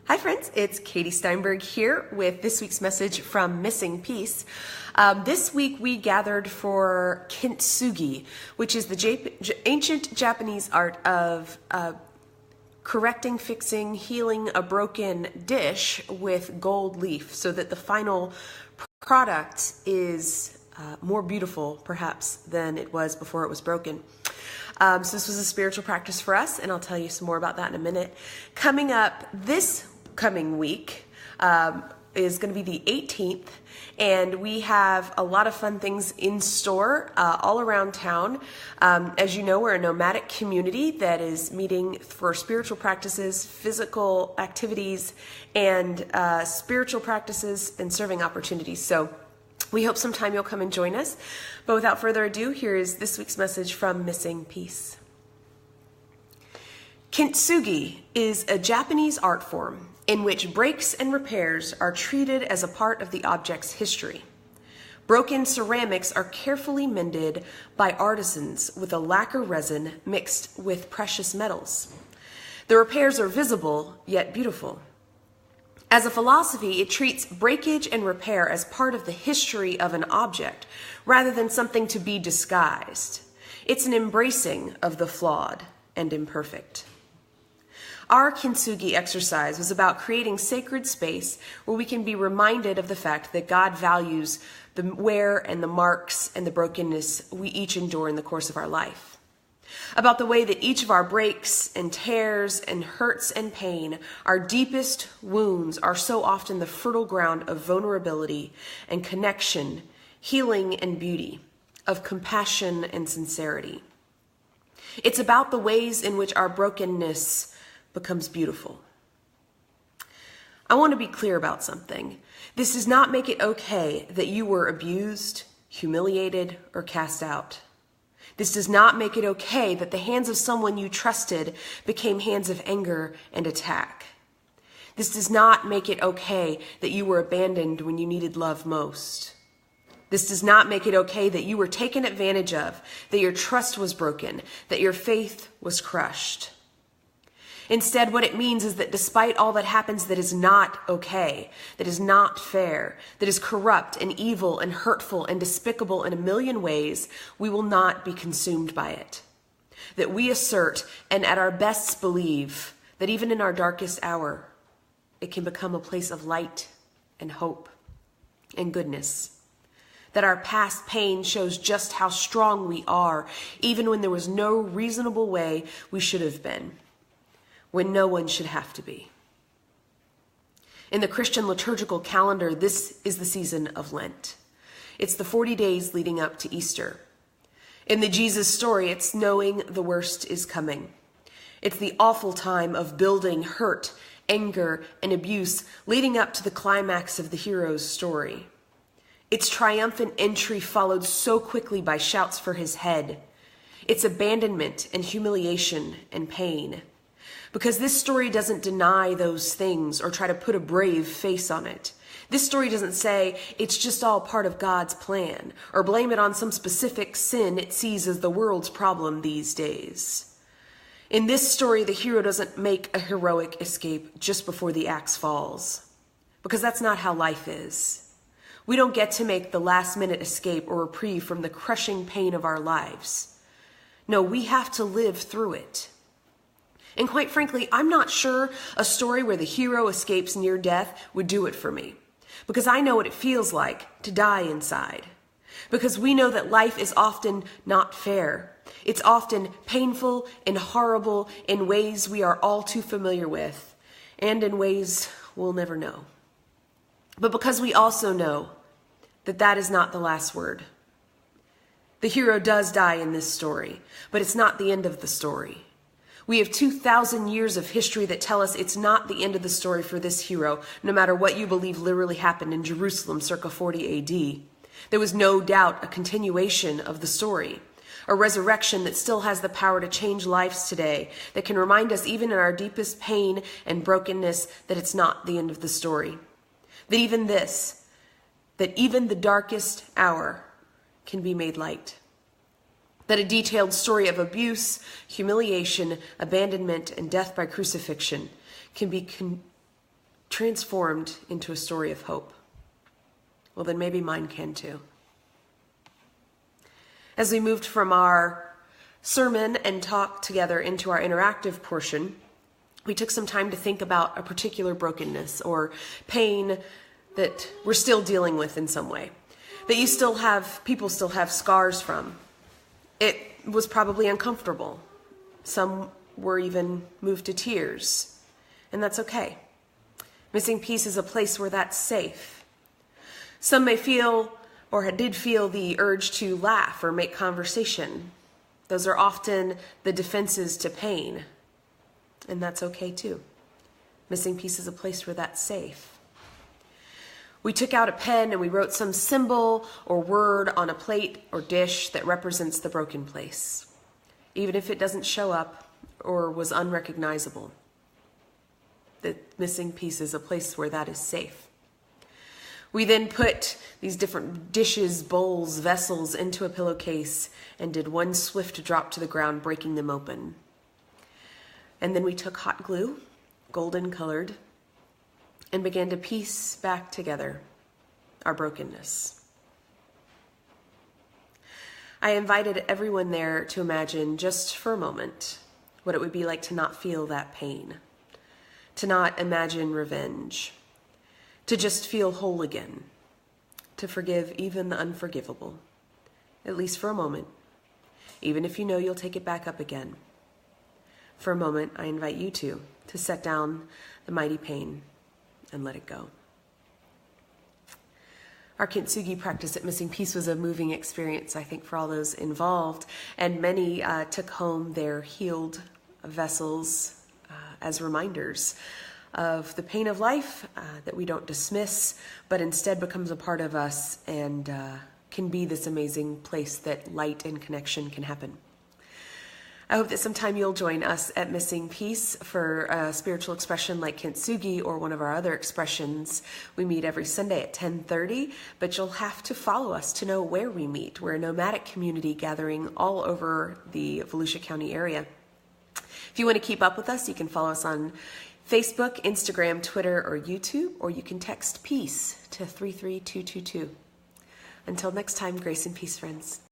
Hi friends, it's Katie Steinberg here with this week's message from Missing Piece. This week we gathered for Kintsugi, which is the ancient Japanese art of correcting, fixing, healing a broken dish with gold leaf so that the final product is more beautiful perhaps than it was before it was broken. So this was a spiritual practice for us, and I'll tell you some more about that in a minute. Coming up this coming week is going to be the 18th, and we have a lot of fun things in store all around town. As you know, we're a nomadic community that is meeting for spiritual practices, physical activities, and spiritual practices and serving opportunities. So we hope sometime you'll come and join us. But without further ado, here is this week's message from Missing Piece. Kintsugi is a Japanese art form in which breaks and repairs are treated as a part of the object's history. Broken ceramics are carefully mended by artisans with a lacquer resin mixed with precious metals. The repairs are visible, yet beautiful. As a philosophy, it treats breakage and repair as part of the history of an object, rather than something to be disguised. It's an embracing of the flawed and imperfect. Our Kintsugi exercise was about creating sacred space where we can be reminded of the fact that God values the wear and the marks and the brokenness we each endure in the course of our life. About the way that each of our breaks and tears and hurts and pain, our deepest wounds, are so often the fertile ground of vulnerability and connection, healing and beauty, of compassion and sincerity. It's about the ways in which our brokenness becomes beautiful. I want to be clear about something. This does not make it okay that you were abused, humiliated, or cast out. This does not make it okay that the hands of someone you trusted became hands of anger and attack. This does not make it okay that you were abandoned when you needed love most. This does not make it okay that you were taken advantage of, that your trust was broken, that your faith was crushed. Instead, what it means is that despite all that happens that is not okay, that is not fair, that is corrupt and evil and hurtful and despicable in a million ways, we will not be consumed by it. That we assert and at our best believe that even in our darkest hour, it can become a place of light and hope and goodness. That our past pain shows just how strong we are, even when there was no reasonable way we should have been. When no one should have to be. In the Christian liturgical calendar, this is the season of Lent. It's the 40 days leading up to Easter. In the Jesus story, it's knowing the worst is coming. It's the awful time of building hurt, anger, and abuse leading up to the climax of the hero's story. Its triumphant entry followed so quickly by shouts for his head. Its abandonment and humiliation and pain. Because this story doesn't deny those things or try to put a brave face on it. This story doesn't say it's just all part of God's plan or blame it on some specific sin it sees as the world's problem these days. In this story, the hero doesn't make a heroic escape just before the axe falls, because that's not how life is. We don't get to make the last-minute escape or reprieve from the crushing pain of our lives. No, we have to live through it. And quite frankly, I'm not sure a story where the hero escapes near death would do it for me, because I know what it feels like to die inside. Because we know that life is often not fair. It's often painful and horrible in ways we are all too familiar with, and in ways we'll never know. But because we also know that that is not the last word. The hero does die in this story, but it's not the end of the story. We have 2,000 years of history that tell us it's not the end of the story for this hero, no matter what you believe literally happened in Jerusalem circa 40 AD. There was no doubt a continuation of the story, a resurrection that still has the power to change lives today, that can remind us even in our deepest pain and brokenness that it's not the end of the story. That even the darkest hour can be made light. That a detailed story of abuse, humiliation, abandonment, and death by crucifixion can be transformed into a story of hope. Well, then maybe mine can too. As we moved from our sermon and talk together into our interactive portion, we took some time to think about a particular brokenness or pain that we're still dealing with in some way, that people still have scars from. It was probably uncomfortable. Some were even moved to tears, and that's okay. Missing peace is a place where that's safe. Some may feel or did feel the urge to laugh or make conversation. Those are often the defenses to pain, and that's okay too. Missing peace is a place where that's safe. We took out a pen and we wrote some symbol or word on a plate or dish that represents the broken place, even if it doesn't show up or was unrecognizable. The missing piece is a place where that is safe. We then put these different dishes, bowls, vessels into a pillowcase and did one swift drop to the ground, breaking them open. And then we took hot glue, golden colored, and began to piece back together our brokenness. I invited everyone there to imagine just for a moment what it would be like to not feel that pain, to not imagine revenge, to just feel whole again, to forgive even the unforgivable, at least for a moment, even if you know you'll take it back up again. For a moment, I invite you to set down the mighty pain and let it go. Our Kintsugi practice at Missing Peace was a moving experience, I think, for all those involved, and many took home their healed vessels as reminders of the pain of life that we don't dismiss, but instead becomes a part of us and can be this amazing place that light and connection can happen. I hope that sometime you'll join us at Missing Peace for a spiritual expression like Kintsugi or one of our other expressions. We meet every Sunday at 10:30, but you'll have to follow us to know where we meet. We're a nomadic community gathering all over the Volusia County area. If you want to keep up with us, you can follow us on Facebook, Instagram, Twitter, or YouTube, or you can text PEACE to 33222. Until next time, grace and peace, friends.